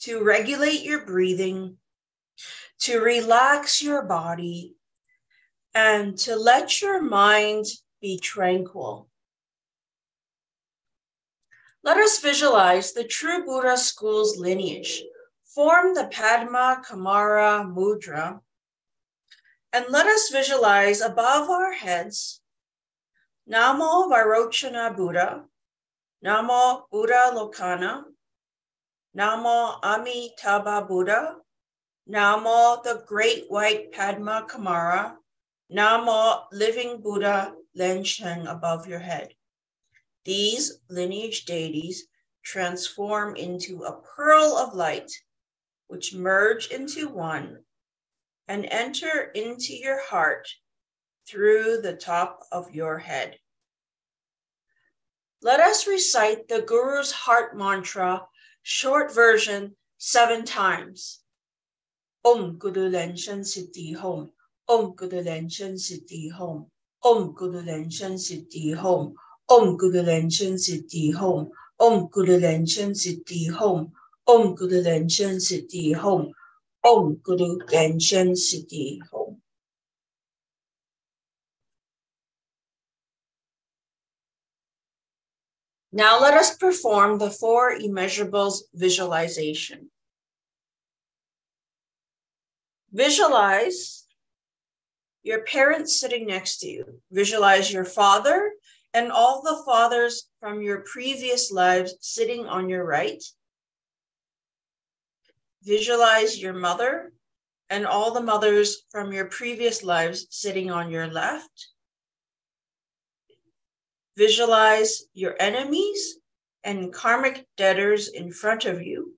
to regulate your breathing, to relax your body, and to let your mind be tranquil. Let us visualize the true Buddha school's lineage, form the Padma Kamara Mudra, and let us visualize above our heads, Namo Vairochana Buddha, Namo Buddha Lokana, Namo Amitabha Buddha, Namo the Great White Padma Kamara, Namo Living Buddha Lensheng above your head. These lineage deities transform into a pearl of light, which merge into one and enter into your heart through the top of your head. Let us recite the Guru's heart mantra, short version, 7 times. Om Guru Lenshan Siddhi Hom. Om Guru Lenshan Siddhi Hom. Om Guru Lenshan Siddhi Hom. Om Guru Lenshan Siddhi Hom. Om Guru Lenshan Siddhi Hom. Om Guru Lenshan Siddhi Hom. Om Guru Lenshan Siddhi Hom. Now let us perform the 4 immeasurables visualization. Visualize your parents sitting next to you. Visualize your father and all the fathers from your previous lives sitting on your right. Visualize your mother and all the mothers from your previous lives sitting on your left. Visualize your enemies and karmic debtors in front of you.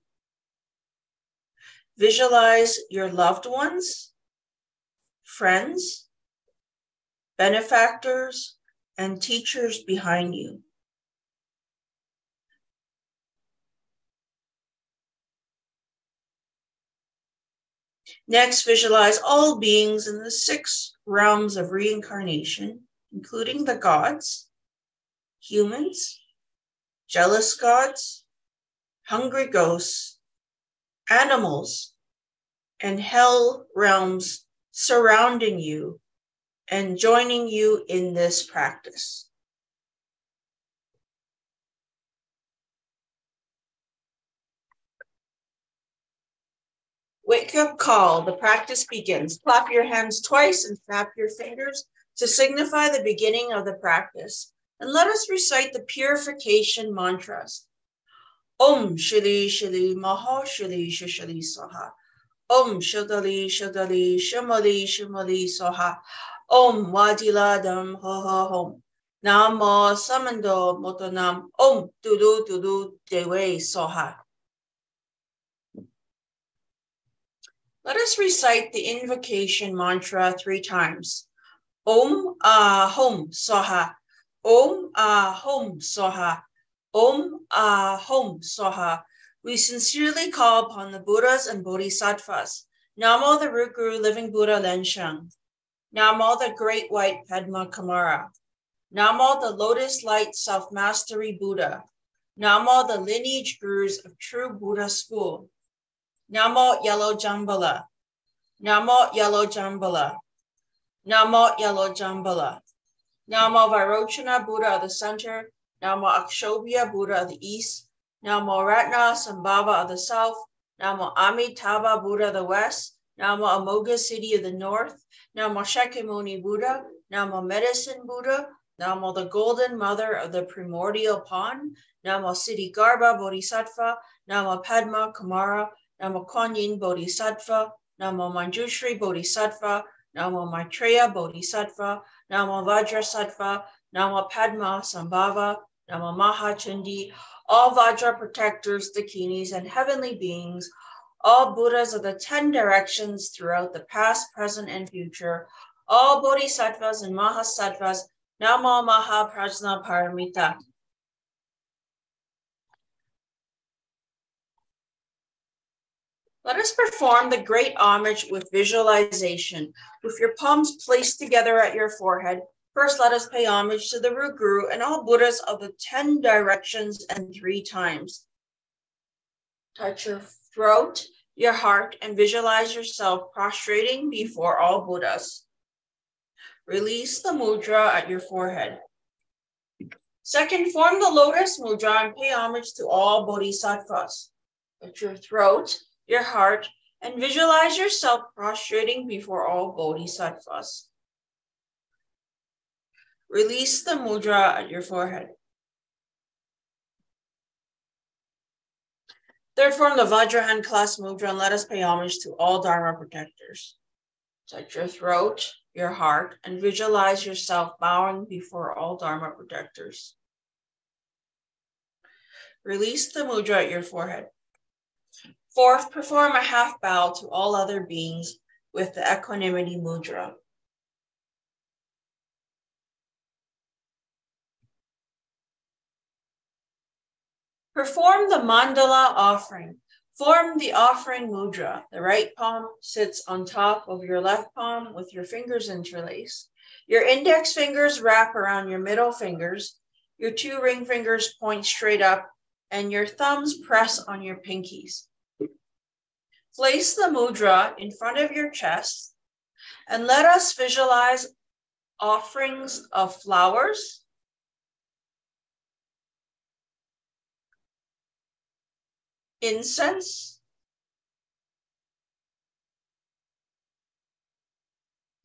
Visualize your loved ones, friends, benefactors, and teachers behind you. Next, visualize all beings in the 6 realms of reincarnation, including the gods, humans, jealous gods, hungry ghosts, animals, and hell realms surrounding you and joining you in this practice. Wake up call, the practice begins. Clap your hands twice and snap your fingers to signify the beginning of the practice. And let us recite the purification mantras. Om Shri Shri Maha Shri Shri Saha. Om Shadali Shadali Shamali Shamali Saha. Om Wadiladam Ha Ha Hom. Namo Samando Motonam. Om Dudu Dudu Dewe Saha. Let us recite the invocation mantra 3 times. Om Ahom Saha. Om Ahom Saha. Om Ahom Saha. We sincerely call upon the Buddhas and Bodhisattvas. Namo the Root Guru Living Buddha Lensheng. Namo the Great White Padma Kamara. Namo the Lotus Light Self-Mastery Buddha. Namo the lineage gurus of true Buddha school. Namo Yellow Jambhala. Namo Yellow Jambhala. Namo Yellow Jambhala. Namo Vairochana Buddha of the center. Namo Akshobhya Buddha of the east. Namo Ratna Sambhava of the south. Namo Amitabha Buddha of the west. Namo Amoga City of the north. Namo Shakyamuni Buddha. Namo Medicine Buddha. Namo the Golden Mother of the Primordial Pond. Namo Siddhi Garbha Bodhisattva. Namo Padma Kamara. Namo Kuan Yin Bodhisattva. Namo Manjushri Bodhisattva. Namo Maitreya Bodhisattva. Namo Vajrasattva. Namo Padma Sambhava. Namo Mahachandi. All Vajra protectors, Dakinis, and heavenly beings, all Buddhas of the 10 directions throughout the past, present, and future, all Bodhisattvas and Mahasattvas, Namo Maha Prajna Paramita. Let us perform the great homage with visualization. With your palms placed together at your forehead, first let us pay homage to the Root Guru and all Buddhas of the 10 directions and 3 times. Touch your throat, your heart, and visualize yourself prostrating before all Buddhas. Release the mudra at your forehead. Second, form the lotus mudra and pay homage to all bodhisattvas. At your throat, your heart, and visualize yourself prostrating before all bodhisattvas. Release the mudra at your forehead. Third, form the Vajra hand clasp mudra and let us pay homage to all Dharma protectors. Touch your throat, your heart, and visualize yourself bowing before all Dharma protectors. Release the mudra at your forehead. Fourth, perform a half bow to all other beings with the equanimity mudra. Perform the mandala offering. Form the offering mudra. The right palm sits on top of your left palm with your fingers interlaced. Your index fingers wrap around your middle fingers. Your two ring fingers point straight up, and your thumbs press on your pinkies. Place the mudra in front of your chest, and let us visualize offerings of flowers, incense,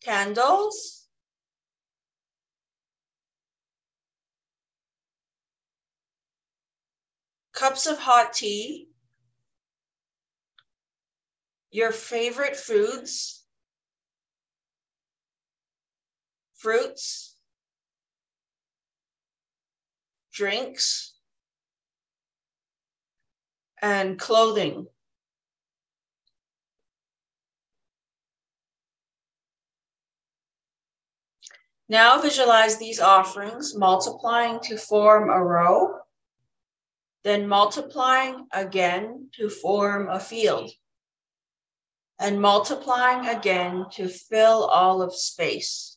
candles, cups of hot tea, your favorite foods, fruits, drinks, and clothing. Now visualize these offerings multiplying to form a row, then multiplying again to form a field, and multiplying again to fill all of space.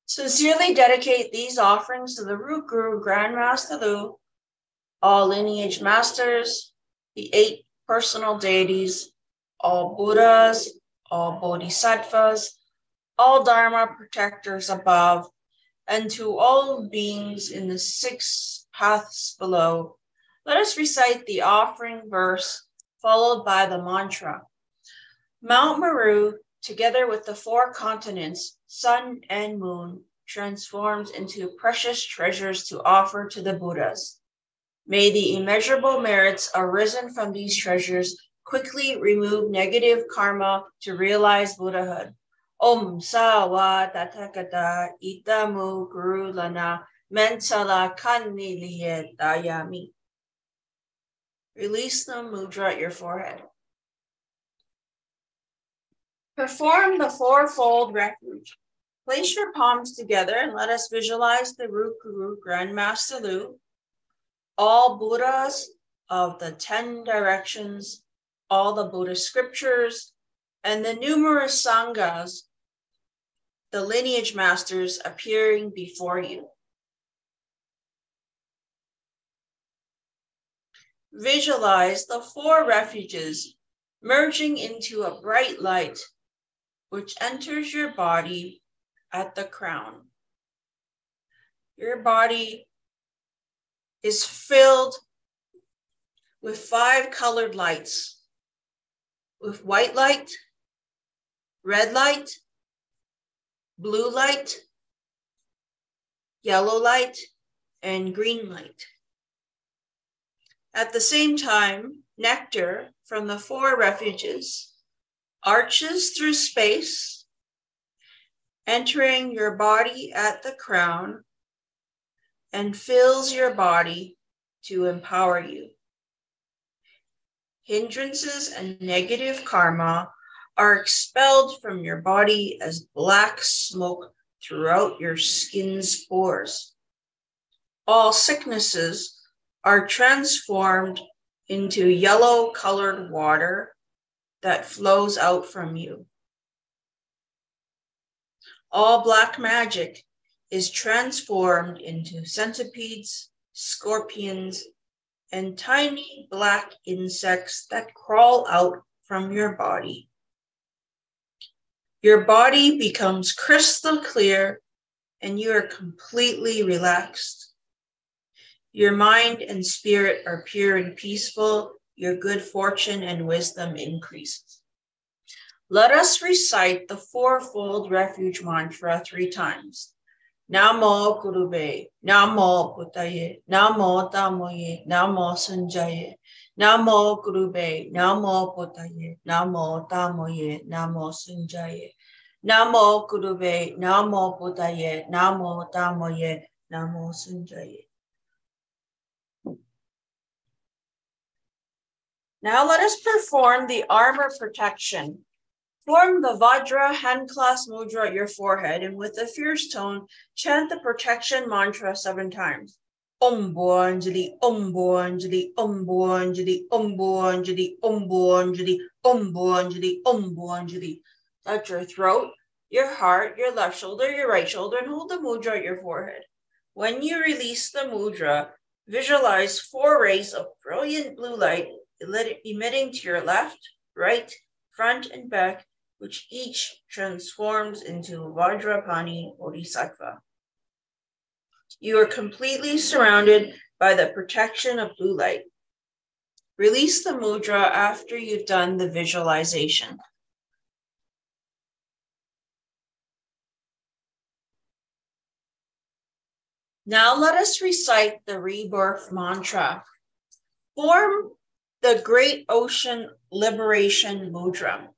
Sincerely dedicate these offerings to the Root Guru, Grand Master Lu, all lineage masters, the 8 personal deities, all Buddhas, all bodhisattvas, all Dharma protectors above, and to all beings in the 6 paths below. Let us recite the offering verse followed by the mantra. Mount Meru, together with the 4 continents, sun and moon, transforms into precious treasures to offer to the Buddhas. May the immeasurable merits arisen from these treasures quickly remove negative karma to realize Buddhahood. Om Sawa Tathagata Itamu Guru Lana Mensala Kanni Liye Dayami. Release the mudra at your forehead. Perform the 4-fold refuge. Place your palms together and let us visualize the Root Guru, Grand Master Lu, all Buddhas of the 10 directions, all the Buddhist scriptures, and the numerous sanghas, the lineage masters appearing before you. Visualize the 4 refuges merging into a bright light which enters your body at the crown. Your body is filled with 5 colored lights, with white light, red light, blue light, yellow light, and green light. At the same time, nectar from the 4 refuges arches through space, entering your body at the crown, and fills your body to empower you. Hindrances and negative karma are expelled from your body as black smoke throughout your skin's pores. All sicknesses are transformed into yellow-colored water that flows out from you. All black magic is transformed into centipedes, scorpions, and tiny black insects that crawl out from your body. Your body becomes crystal clear and you are completely relaxed. Your mind and spirit are pure and peaceful. Your good fortune and wisdom increases. Let us recite the fourfold refuge mantra 3 times. Namo Gurube, Namo Buddhaye, Namo Dhammoye, Namo Sanjaye, Namo Gurube, Namo Buddhaye, Namo Dhammoye, Namo Sanjaye, Namo Gurube, Namo Buddhaye, Namo Dhammoye, Namo Sanjaye. Now let us perform the armor protection. Form the Vajra hand clasp mudra at your forehead and with a fierce tone, chant the protection mantra 7 times. Om Bhuanjali, Om Bhuanjali, Om Bhuanjali, Om Bhuanjali, Om Bhuanjali, Om Bhuanjali, Om Bhuanjali. Touch your throat, your heart, your left shoulder, your right shoulder, and hold the mudra at your forehead. When you release the mudra, visualize 4 rays of brilliant blue light emitting to your left, right, front, and back, which each transforms into Vajrapani Bodhisattva. You are completely surrounded by the protection of blue light. Release the mudra after you've done the visualization. Now let us recite the rebirth mantra. Form the Great Ocean Liberation Mudra.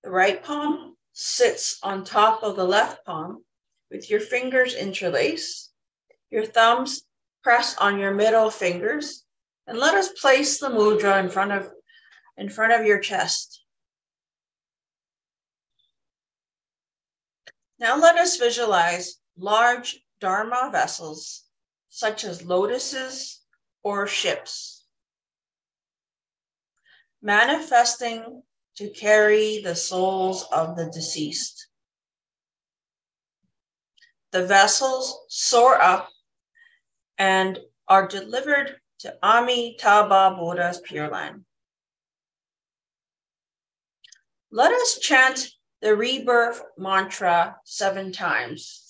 The right palm sits on top of the left palm with your fingers interlaced. Your thumbs press on your middle fingers. And let us place the mudra in front of your chest. Now let us visualize large Dharma vessels, such as lotuses or ships, manifesting to carry the souls of the deceased. The vessels soar up and are delivered to Amitabha Buddha's Pure Land. Let us chant the rebirth mantra 7 times.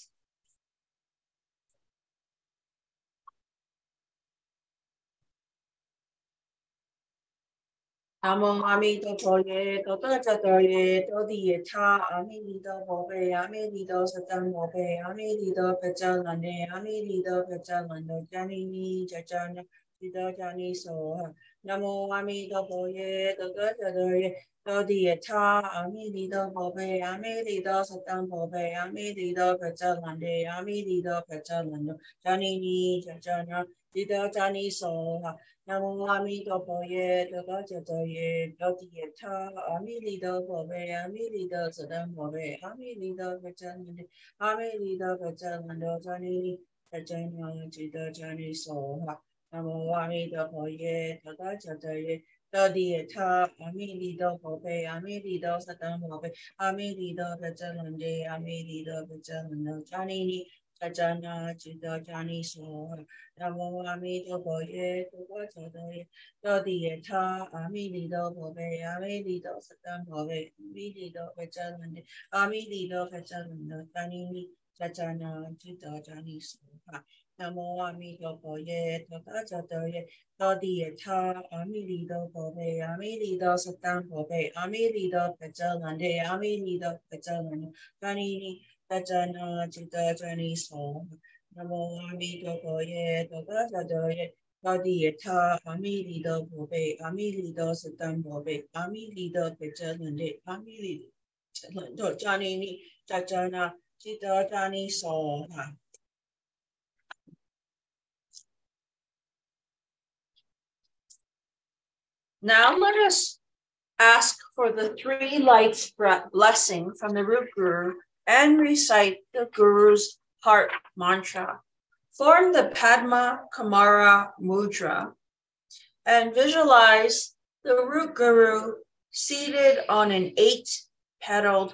Namo Amito Ye, Tota Ye, Todi Ta, Amida Bobe, Amida Satan Bobe, Amida Petalane, Amida Petalano, Janini, Jajana, Tida Jani So, Namo Amida Boye, Tota Ye, Todi Ta, Amida Bobe, Amida Satan Bobe, Amida Petalane, Amida Petalano, Janini, Jajana, Tida Jani So, Namo Amida Boye, Tota Ye, Todi Ta, Amida Bobe, Amida Satan Bobe, Amida Petalane, Amida Petalano, Janini, Jajana, Tida Jani So, Namo Amida Boye, Tota Ye, Todi Ta, Amida Bobe, Amida Satan Bobe, Amida Petalane, Amida Petalano, Janini, Jajana, Tida Jani So, Namo Amida Boye, Tota Ye, Todi Ta, Amida Bobe, Amida Satan Bobe, Amida Petalane, Amida Petalano, Janini, Jajana, Tida Jani So, Namo Amida Boye, Tota Ye, Todi Ta, Amida Bobe, Amida Satan Bobe, Amida Petalane, Amida Petalano, Janini, Jajana, Tida Jani So, Namo Amida Boye, Tota Ye, Todi Ta, Amida Bobe, Amida Satan Bobe, Amida Petalane, Amida Janini, Jajana, Tida Jani So. Now let us ask for the 3 lights blessing from the root guru and recite the guru's heart mantra. Form the Padma Kumara mudra and visualize the root guru seated on an 8-petaled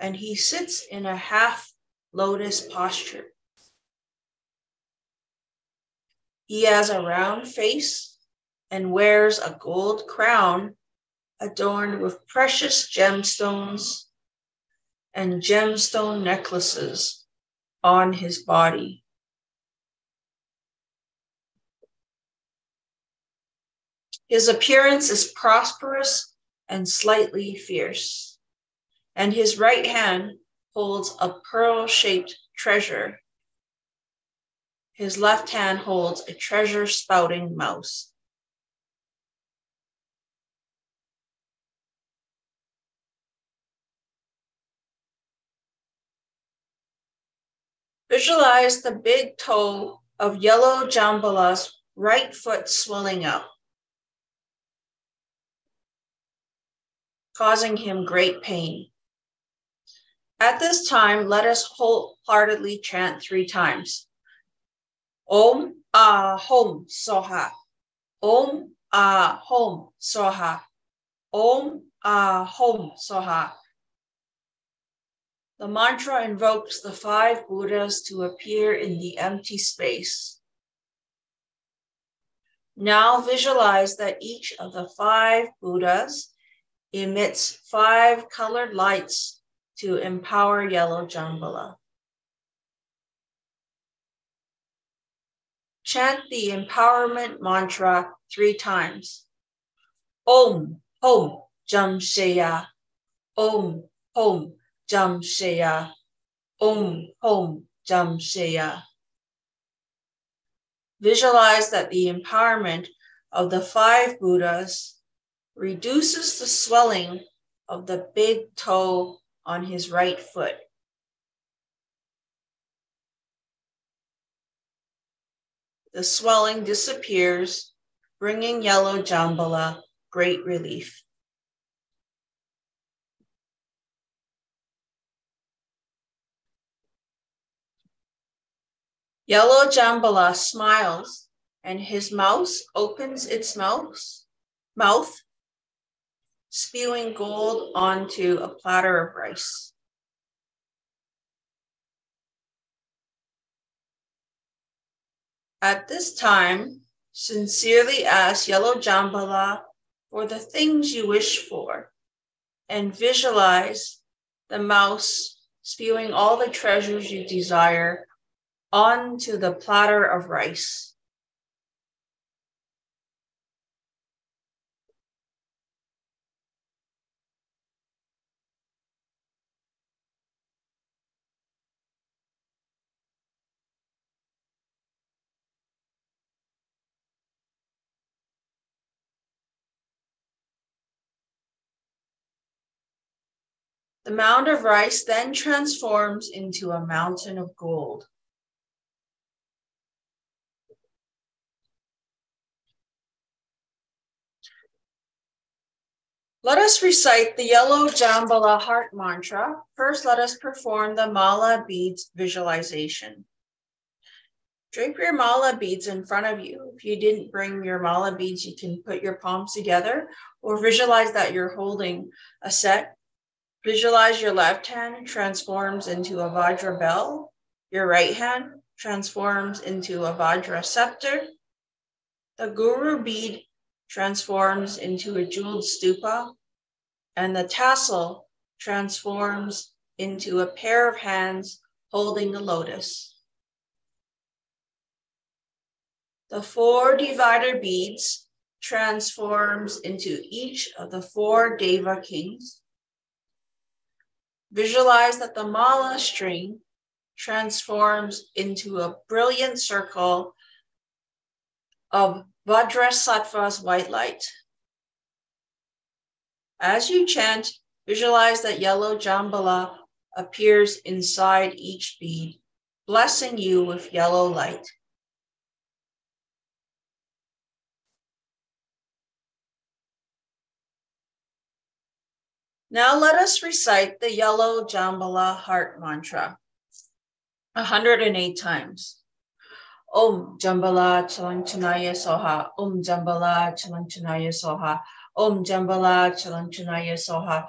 and he sits in a half lotus posture. He has a round face and wears a gold crown adorned with precious gemstones and gemstone necklaces on his body. His appearance is prosperous and slightly fierce, and his right hand holds a pearl-shaped treasure. His left hand holds a treasure-spouting mouse. Visualize the big toe of yellow Jambhala's right foot swelling up, causing him great pain. At this time, let us wholeheartedly chant 3 times. Om Ahom Soha. Om Ahom Soha. Om Ahom Soha. The mantra invokes the 5 Buddhas to appear in the empty space. Now visualize that each of the 5 Buddhas emits 5 colored lights to empower yellow Jambhala. Chant the empowerment mantra 3 times. Om Hom Jam Sheya. Om Hom Jam Sheya. Om Hom Jam Sheya. Visualize that the empowerment of the 5 Buddhas reduces the swelling of the big toe on his right foot. The swelling disappears, bringing yellow Jambhala great relief. Yellow Jambhala smiles, and his mouth opens its mouth, spewing gold onto a platter of rice. At this time, sincerely ask yellow Jambhala for the things you wish for, and visualize the mouse spewing all the treasures you desire onto the platter of rice. The mound of rice then transforms into a mountain of gold. Let us recite the yellow Jambhala heart mantra. First, let us perform the mala beads visualization. Drape your mala beads in front of you. If you didn't bring your mala beads, you can put your palms together or visualize that you're holding a set. Visualize your left hand transforms into a Vajra bell. Your right hand transforms into a Vajra scepter. The Guru bead transforms into a jeweled stupa, and the tassel transforms into a pair of hands holding the lotus. The 4 divider beads transforms into each of the 4 Deva kings. Visualize that the mala string transforms into a brilliant circle of Vajrasattva's white light. As you chant, visualize that yellow Jambhala appears inside each bead, blessing you with yellow light. Now let us recite the yellow Jambhala heart mantra 108 times. Om Jambhala Chalantanaya Soha. Om Jambhala Chalantanaya Soha. Om Jambhala Chalantanaya Soha.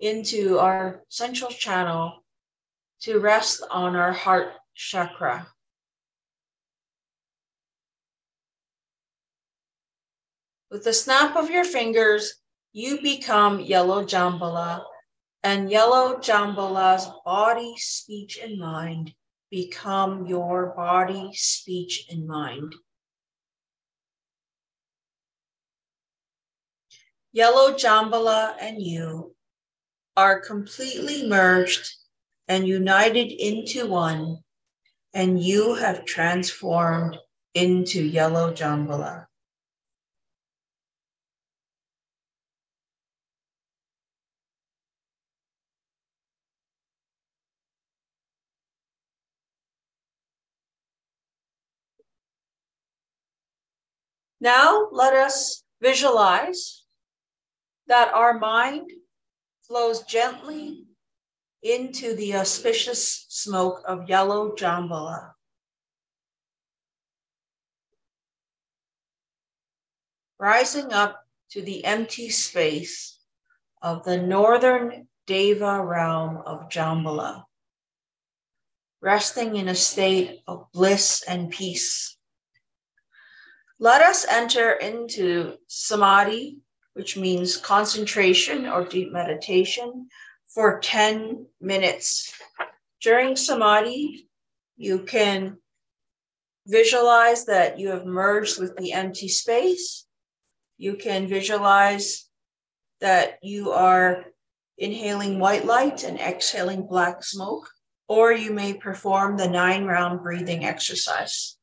into our central channel to rest on our heart chakra. With the snap of your fingers, you become yellow Jambhala, and yellow Jambhala's body, speech, and mind become your body, speech, and mind. Yellow Jambhala and you are completely merged and united into one, and you have transformed into yellow Jambhala. Now let us visualize that our mind flows gently into the auspicious smoke of yellow Jambhala. Rising up to the empty space of the northern Deva realm of Jambhala, resting in a state of bliss and peace. Let us enter into samadhi, which means concentration or deep meditation, for 10 minutes. During samadhi, you can visualize that you have merged with the empty space. You can visualize that you are inhaling white light and exhaling black smoke, or you may perform the 9-round breathing exercise.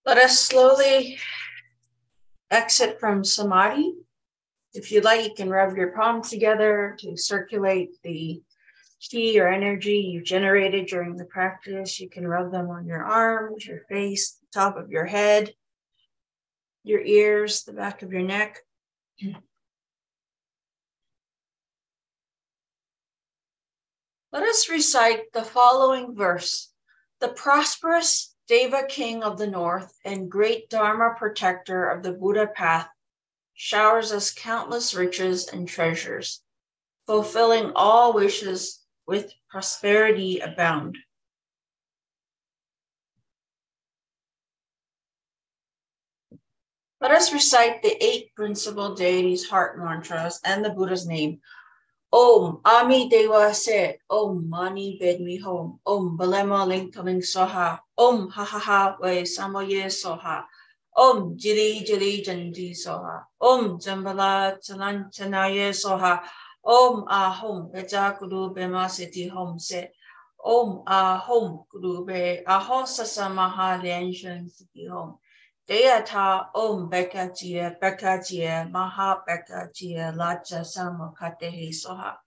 Let us slowly exit from samadhi. If you like, you can rub your palms together to circulate the chi or energy you generated during the practice. You can rub them on your arms, your face, the top of your head, your ears, the back of your neck. Let us recite the following verse. The prosperous Deva king of the north and great Dharma protector of the Buddha path showers us countless riches and treasures, fulfilling all wishes with prosperity abound. Let us recite the 8 principal deities' heart mantras and the Buddha's name. Om Ami Deva Se, Om Mani Bedmi Hom, Om Balema Lingkaling Soha, Om Hahaha Wei Samoye Soha, Om Jili Jili Janji Soha, Om Jambhala Chanaye Soha, Om Ahom Beja Guru Bema Siti Hom Se, Om Ahom Guru Be Aho Sasamaha Lianshan Siti Hom. Deyata Om Bekajie Maha Bekajie Lacha Samakatehi Soha.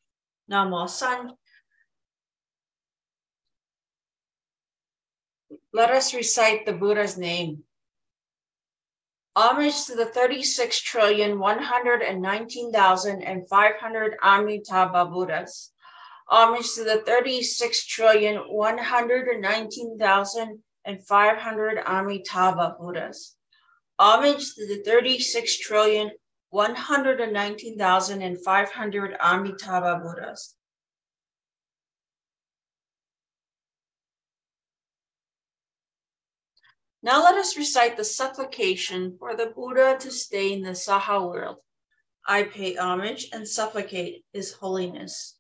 Namo San. Let us recite the Buddha's name. Homage to the 36,119,500 Amitabha Buddhas. Homage to the 36,119,500 Amitabha Buddhas. Homage to the 36,119,500 Amitabha Buddhas. Now let us recite the supplication for the Buddha to stay in the Saha world. I pay homage and supplicate His Holiness,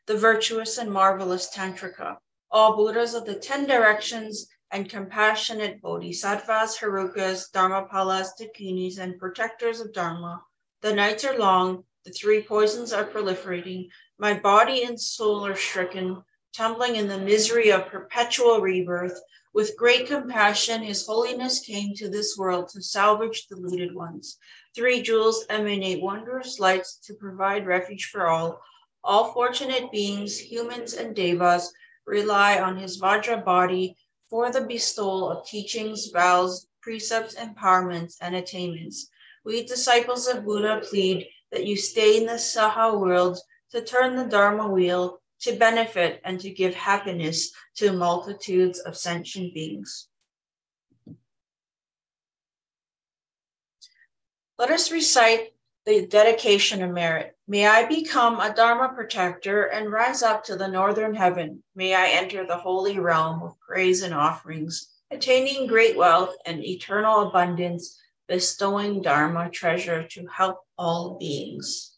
the virtuous and marvelous Tantrika, all Buddhas of the 10 directions and compassionate bodhisattvas, harukas, dharmapalas, dakinis, and protectors of dharma. The nights are long, the 3 poisons are proliferating, my body and soul are stricken, tumbling in the misery of perpetual rebirth. With great compassion, His Holiness came to this world to salvage the looted ones. 3 jewels emanate wondrous lights to provide refuge for all. All fortunate beings, humans and devas, rely on His Vajra body for the bestowal of teachings, vows, precepts, empowerments, and attainments. We disciples of Buddha plead that you stay in the Saha world to turn the Dharma wheel, to benefit and to give happiness to multitudes of sentient beings. Let us recite the dedication of merit. May I become a Dharma protector and rise up to the northern heaven. May I enter the holy realm with praise and offerings, attaining great wealth and eternal abundance, bestowing Dharma treasure to help all beings.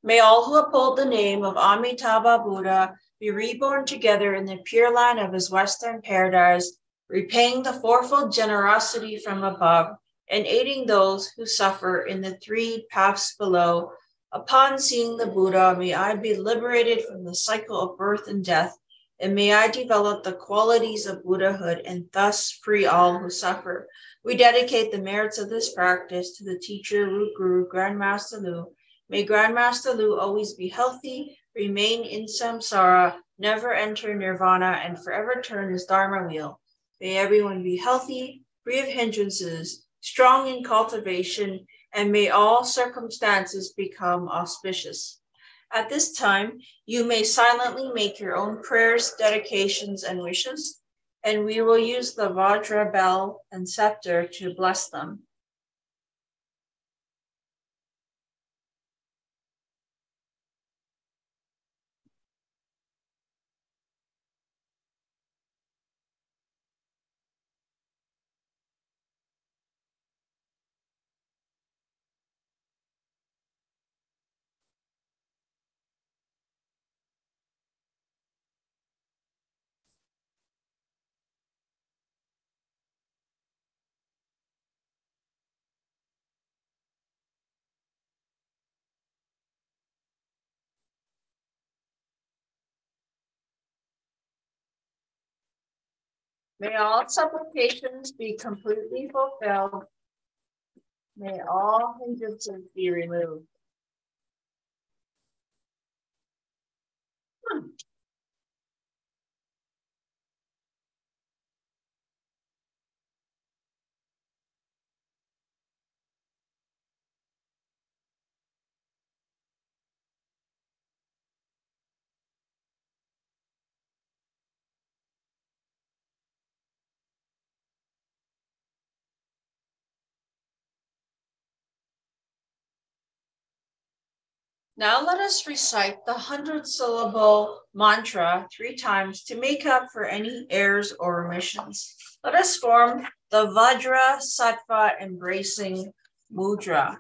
May all who uphold the name of Amitabha Buddha be reborn together in the pure land of His Western paradise, repaying the fourfold generosity from above and aiding those who suffer in the 3 paths below. Upon seeing the Buddha, may I be liberated from the cycle of birth and death, and may I develop the qualities of Buddhahood and thus free all who suffer. We dedicate the merits of this practice to the teacher, Root Guru, Grand Master Lu. May Grand Master Lu always be healthy, remain in samsara, never enter nirvana, and forever turn His Dharma wheel. May everyone be healthy, free of hindrances, strong in cultivation, and may all circumstances become auspicious. At this time, you may silently make your own prayers, dedications, and wishes, and we will use the Vajra bell and scepter to bless them. May all supplications be completely fulfilled. May all hindrances be removed. Now let us recite the 100-syllable mantra 3 times to make up for any errors or omissions. Let us form the Vajra Sattva embracing mudra.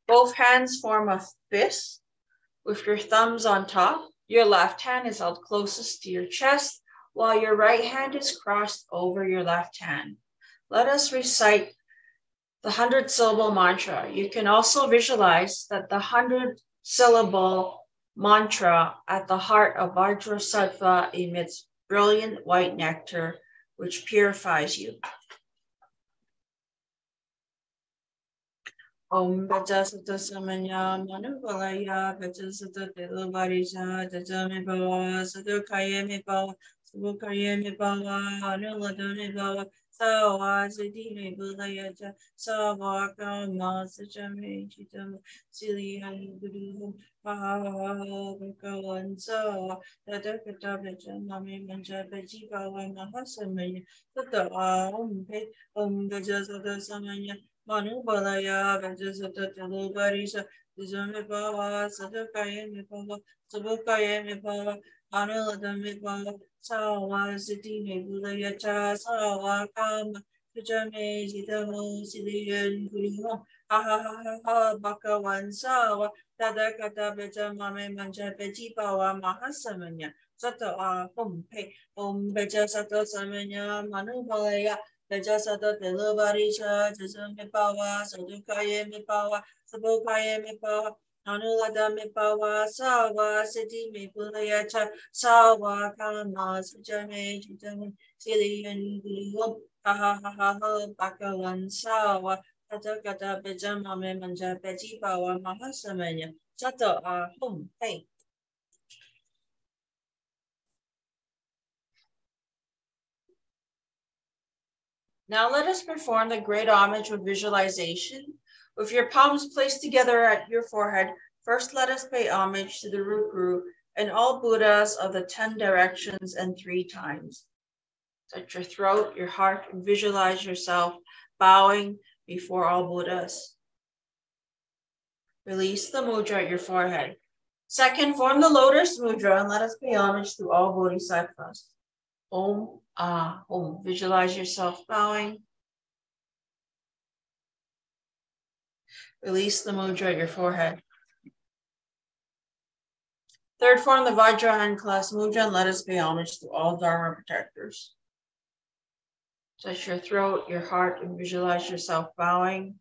Both hands form a fist with your thumbs on top. Your left hand is held closest to your chest while your right hand is crossed over your left hand. Let us recite the 100-syllable mantra. You can also visualize that the 100-syllable mantra at the heart of Vajrasattva emits brilliant white nectar, which purifies you. Om Bhaja Sutta Samanya Manubalaya Bhaja Sutta Tilabarisha Jajami Bhava Sadukayami Bhava Subukayami Bhava Anuladami Bhava Sawa Siddhi Budayaja Sawa Kama Sajami Chitama Silihan Guru Bhava Bhagavan Sawa Tadakata Bhaja Mami Manja Bhaji Bhava Mahasamaya Tata Om Bhaja Sutta Samanya Manubalaya Bhaja Sutta Tilabarisha Jajami Bhava Sadukayami Bhava Subukayami Bhava Anuladami Bhava Sawa Siddhi Budayacha Sawa Kama Sajami Chitama Silihan Guru Ha Bhagavan Sawa Tadakata Bhaja Mame Manja Bhaji Bhava Mahasamanya Sata Om Bhaja Sutta Samanya Manubalaya Bhaja Sutta Tilabarisha Jajami Bhava Sadukayami Bhava Subukayami Bhava Anuladami Bhava Sawa Siddhi Budayacha Sawa Kama Sajami Chitama Silihan Guru Ha Bhagavan Sawa Tadakata Bhaja Mame Manja Bhaji Bhava Mahasamanya Sata Hum Hey. Now let us perform the great homage with visualization. With your palms placed together at your forehead, first let us pay homage to the root Guru and all Buddhas of the 10 directions and 3 times. Touch your throat, your heart, and visualize yourself bowing before all Buddhas. Release the mudra at your forehead. Second, form the lotus mudra and let us pay homage to all Bodhisattvas. Om. Om. Visualize yourself bowing. Release the mudra at your forehead. Third, form the Vajra hand clasp mudra and let us pay homage to all Dharma protectors. Touch your throat, your heart, and visualize yourself bowing.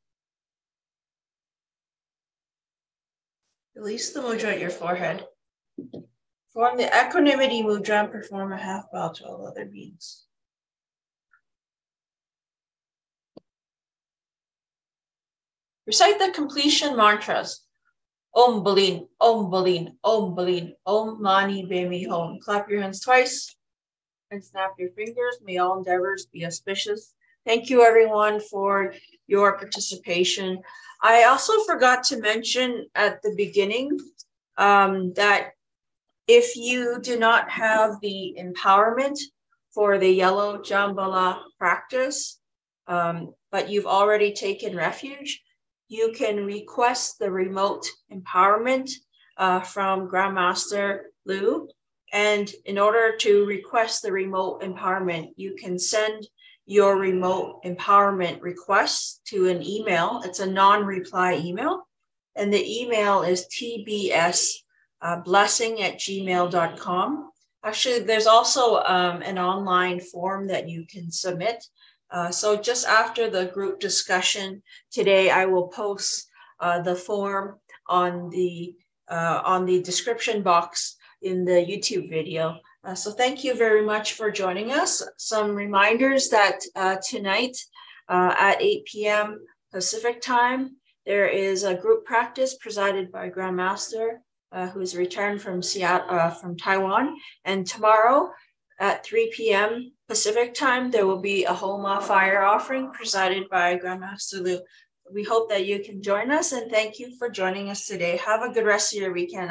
Release the mudra at your forehead. Form the equanimity mudra and perform a half bow to all other beings. Recite the completion mantras. Om Balin, Om Balin, Om Balin, Om Mani Bemi Hom. Clap your hands twice and snap your fingers. May all endeavors be auspicious. Thank you everyone for your participation. I also forgot to mention at the beginning that if you do not have the empowerment for the yellow Jambhala practice, but you've already taken refuge, you can request the remote empowerment from Grand Master Lu. And in order to request the remote empowerment, you can send your remote empowerment request to an email. It's a non-reply email. And the email is tbsblessing@gmail.com. Actually, there's also an online form that you can submit. So just after the group discussion today, I will post the form on the description box in the YouTube video. So thank you very much for joining us. Some reminders that tonight at 8 p.m. Pacific time, there is a group practice presided by Grand Master, who's returned from Taiwan. And tomorrow at 3 p.m. Pacific time, there will be a Homa fire offering presided by Grand Master Lu. We hope that you can join us, and thank you for joining us today. Have a good rest of your weekend.